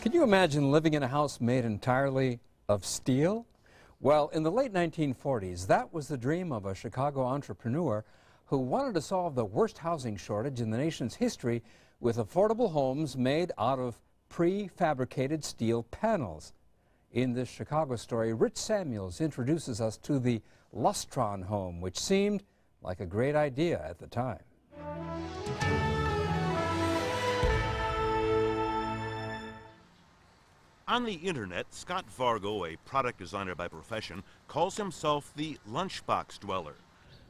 Can you imagine living in a house made entirely of steel? Well, in the late 1940s, that was the dream of a Chicago entrepreneur who wanted to solve the worst housing shortage in the nation's history with affordable homes made out of prefabricated steel panels. In this Chicago story, Rich Samuels introduces us to the Lustron home, which seemed like a great idea at the time. On the internet, Scott Vargo, a product designer by profession, calls himself the lunchbox dweller.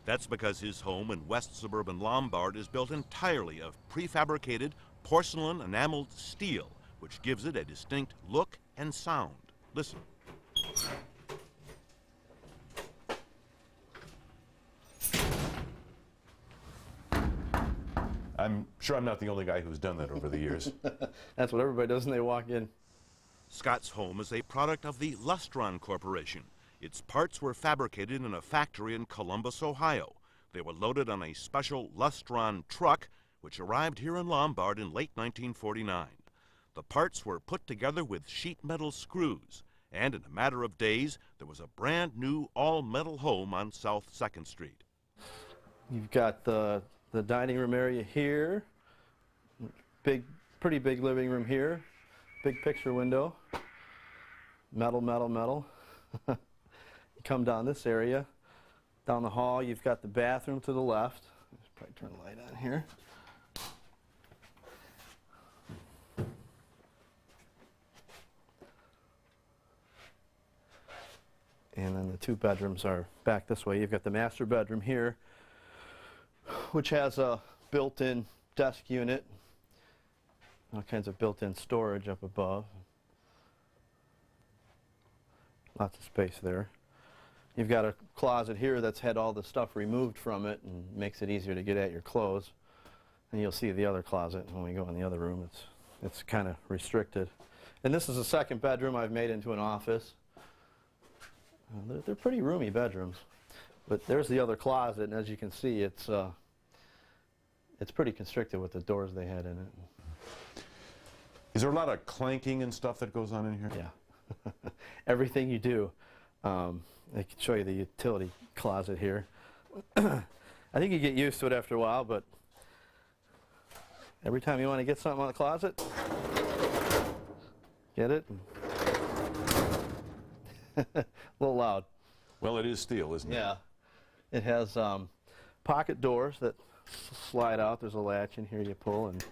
That's because his home in West Suburban Lombard is built entirely of prefabricated porcelain enameled steel, which gives it a distinct look and sound. Listen. I'm sure I'm not the only guy who's done that over the years. That's what everybody does when they walk in. Scott's home is a product of the Lustron Corporation. Its parts were fabricated in a factory in Columbus, Ohio. They were loaded on a special Lustron truck, which arrived here in Lombard in late 1949. The parts were put together with sheet metal screws, and in a matter of days, there was a brand new all-metal home on South 2nd Street. You've got the dining room area here, pretty big living room here, big picture window, metal, metal, metal. You come down this area, down the hall, you've got the bathroom to the left. Let's probably turn the light on here. And then the two bedrooms are back this way. You've got the master bedroom here, which has a built-in desk unit, all kinds of built-in storage up above. Lots of space there. You've got a closet here that's had all the stuff removed from it and makes it easier to get at your clothes. And you'll see the other closet when we go in the other room. It's kind of restricted. And this is the second bedroom I've made into an office. They're pretty roomy bedrooms. But there's the other closet, and as you can see, it's pretty constricted with the doors they had in it. Is there a lot of clanking and stuff that goes on in here? Yeah. Everything you do. I can show you the utility closet here. I think you get used to it after a while, but every time you want to get something out of the closet, get it. A little loud. Well, it is steel, isn't it? Yeah. It has pocket doors that slide out. There's a latch in here you pull, and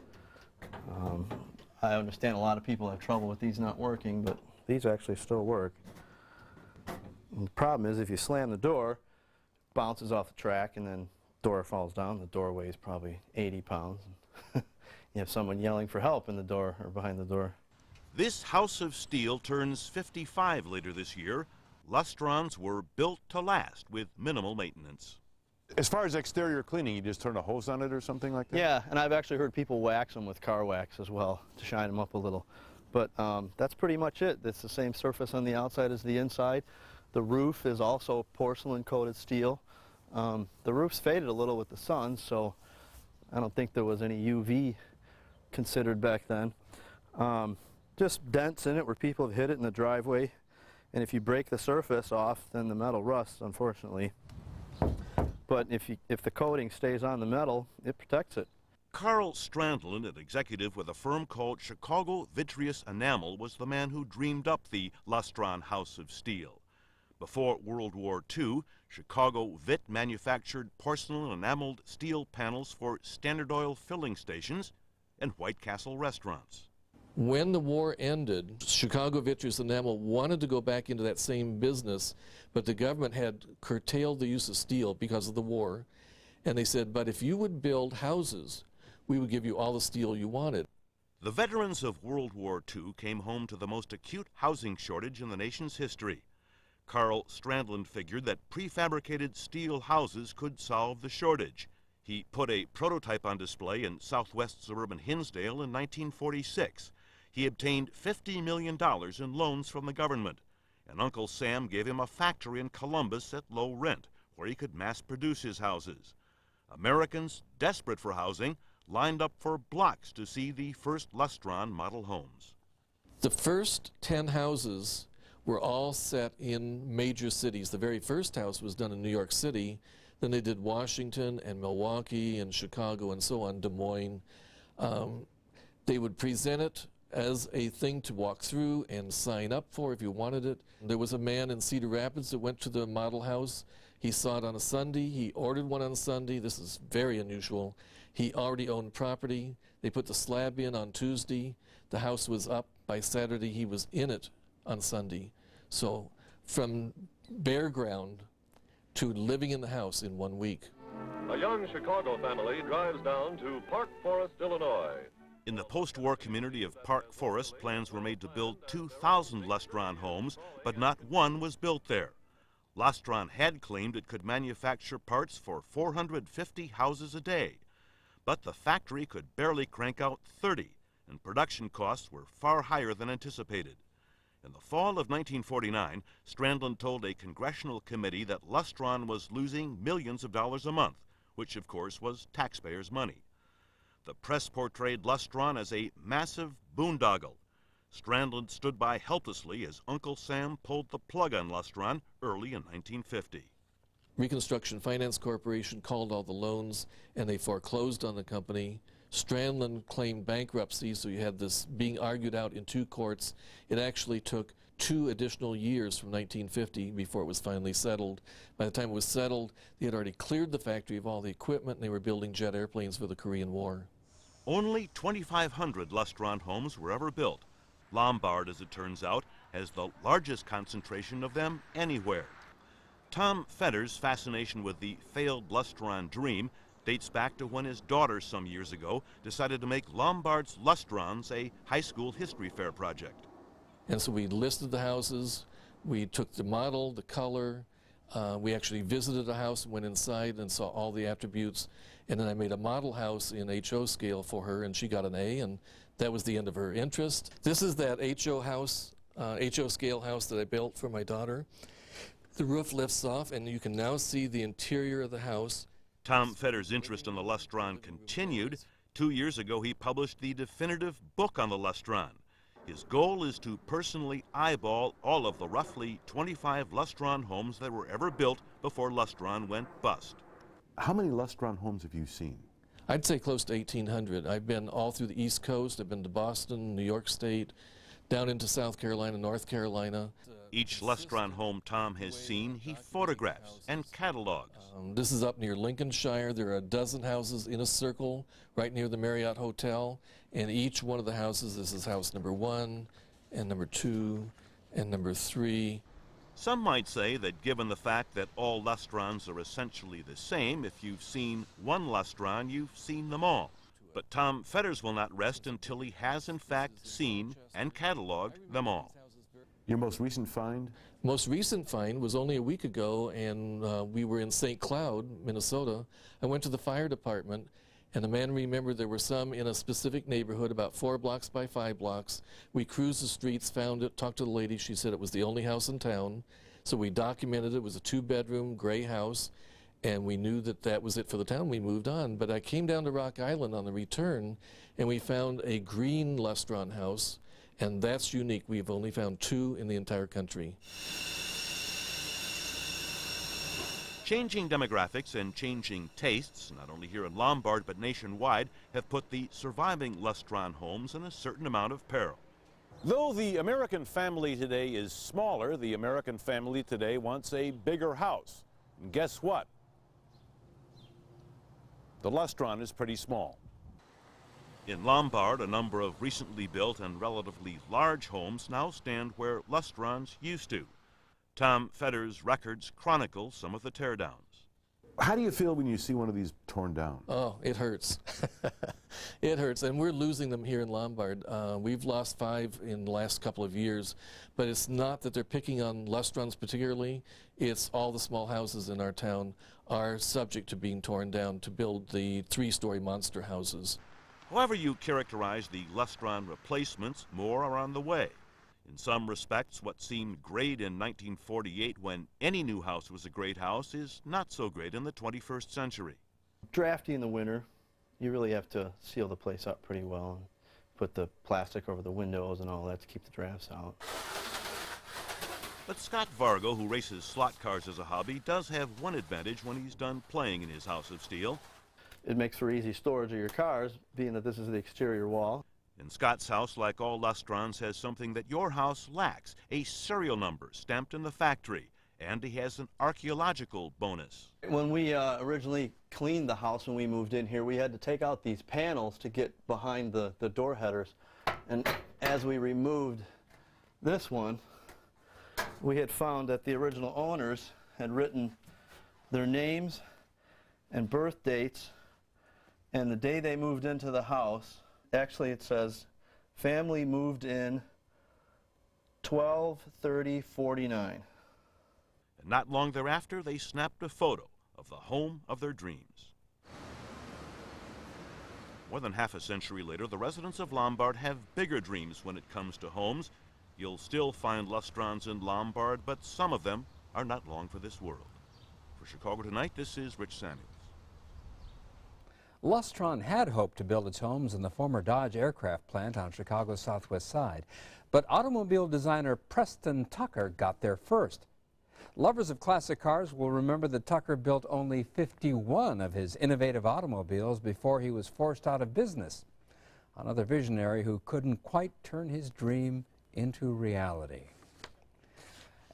I understand a lot of people have trouble with these not working, but these actually still work. And the problem is if you slam the door, it bounces off the track, and then the door falls down. The door weighs probably 80 pounds. You have someone yelling for help in the door or behind the door. This house of steel turns 55 later this year. Lustrons were built to last with minimal maintenance. As far as exterior cleaning, you just turn a hose on it or something like that? Yeah, and I've actually heard people wax them with car wax as well to shine them up a little. But that's pretty much it. It's the same surface on the outside as the inside. The roof is also porcelain-coated steel. The roof's faded a little with the sun, so I don't think there was any UV considered back then. Just dents in it where people have hit it in the driveway. And if you break the surface off, then the metal rusts, unfortunately. But if the coating stays on the metal, it protects it. Carl Strandlin, an executive with a firm called Chicago Vitreous Enamel, was the man who dreamed up the Lustron House of Steel. Before World War II, Chicago Vit manufactured porcelain enameled steel panels for Standard Oil filling stations and White Castle restaurants. When the war ended, Chicago Vitreous Enamel wanted to go back into that same business, but the government had curtailed the use of steel because of the war. And they said, but if you would build houses, we would give you all the steel you wanted. The veterans of World War II came home to the most acute housing shortage in the nation's history. Carl Strandlin figured that prefabricated steel houses could solve the shortage. He put a prototype on display in southwest suburban Hinsdale in 1946. He obtained $50 million in loans from the government, and Uncle Sam gave him a factory in Columbus at low rent where he could mass produce his houses. Americans desperate for housing lined up for blocks to see the first Lustron model homes. The first 10 houses were all set in major cities. The very first house was done in New York City. Then they did Washington and Milwaukee and Chicago and so on, Des Moines. They would present it as a thing to walk through and sign up for if you wanted it. There was a man in Cedar Rapids that went to the model house. He saw it on a Sunday. He ordered one on Sunday. This is very unusual. He already owned property. They put the slab in on Tuesday. The house was up by Saturday. He was in it on Sunday. So from bare ground to living in the house in 1 week. A young Chicago family drives down to Park Forest, Illinois. In the post-war community of Park Forest, plans were made to build 2,000 Lustron homes, but not one was built there. Lustron had claimed it could manufacture parts for 450 houses a day, but the factory could barely crank out 30, and production costs were far higher than anticipated. In the fall of 1949, Strandland told a congressional committee that Lustron was losing millions of dollars a month, which of course was taxpayers' money. The press portrayed Lustron as a massive boondoggle. Strandland stood by helplessly as Uncle Sam pulled the plug on Lustron early in 1950. Reconstruction Finance Corporation called all the loans and they foreclosed on the company. Strandland claimed bankruptcy, so you had this being argued out in 2 courts. It actually took 2 additional years from 1950 before it was finally settled. By the time it was settled, they had already cleared the factory of all the equipment and they were building jet airplanes for the Korean War. Only 2,500 Lustron homes were ever built. Lombard, as it turns out, has the largest concentration of them anywhere. Tom Fetter's fascination with the failed Lustron dream dates back to when his daughter some years ago decided to make Lombard's Lustrons a high school history fair project. And so we listed the houses, we took the model, the color, we actually visited a house and went inside and saw all the attributes, and then I made a model house in HO scale for her and she got an A, and that was the end of her interest. This is that HO house, HO scale house that I built for my daughter. The roof lifts off and you can now see the interior of the house. Tom Fetter's interest in the Lustron continued. 2 years ago, he published the definitive book on the Lustron. His goal is to personally eyeball all of the roughly 25 Lustron homes that were ever built before Lustron went bust. How many Lustron homes have you seen? I'd say close to 1,800. I've been all through the East Coast. I've been to Boston, New York State, down into South Carolina, North Carolina. Each Lustron home Tom has seen, he photographs and catalogs. This is up near Lincolnshire. There are a dozen houses in a circle right near the Marriott Hotel, and each one of the houses, this is house number 1 and number 2 and number 3. Some might say that given the fact that all Lustrons are essentially the same, if you've seen one Lustron, you've seen them all. But Tom Fetters will not rest until he has in fact seen and cataloged them all. Your most recent find? Most recent find was only a week ago, and we were in St. Cloud, Minnesota. I went to the fire department, and the man remembered there were some in a specific neighborhood about 4 blocks by 5 blocks. We cruised the streets, found it, talked to the lady. She said it was the only house in town. So we documented it. It was a 2-bedroom gray house, and we knew that that was it for the town. We moved on. But I came down to Rock Island on the return, and we found a green Lustron house, and that's unique. We've only found 2 in the entire country. Changing demographics and changing tastes, not only here in Lombard but nationwide, have put the surviving Lustron homes in a certain amount of peril. Though the American family today is smaller, the American family today wants a bigger house. And guess what? The Lustron is pretty small. In Lombard, a number of recently built and relatively large homes now stand where Lustrons used to. Tom Fetter's records chronicle some of the teardowns. How do you feel when you see one of these torn down? Oh, it hurts. It hurts, and we're losing them here in Lombard. We've lost 5 in the last couple of years, but it's not that they're picking on Lustrons particularly. It's all the small houses in our town are subject to being torn down to build the 3-story monster houses. However you characterize the Lustron replacements, more are on the way. In some respects, what seemed great in 1948 when any new house was a great house is not so great in the 21st century. Drafty in the winter. You really have to seal the place up pretty well and put the plastic over the windows and all that to keep the drafts out. But Scott Vargo, who races slot cars as a hobby, does have one advantage when he's done playing in his house of steel. It makes for easy storage of your cars, being that this is the exterior wall. And Scott's house, like all Lustrons, has something that your house lacks, a serial number stamped in the factory. And he has an archaeological bonus. When we originally cleaned the house when we moved in here, we had to take out these panels to get behind the door headers. And as we removed this one, we had found that the original owners had written their names and birth dates and the day they moved into the house. Actually, it says family moved in 12/30/49. And not long thereafter, they snapped a photo of the home of their dreams. More than half a century later, the residents of Lombard have bigger dreams when it comes to homes. You'll still find Lustrons in Lombard, but some of them are not long for this world. For Chicago Tonight, this is Rich Samuels. Lustron had hoped to build its homes in the former Dodge aircraft plant on Chicago's southwest side, but automobile designer Preston Tucker got there first. Lovers of classic cars will remember that Tucker built only 51 of his innovative automobiles before he was forced out of business. Another visionary who couldn't quite turn his dream into reality.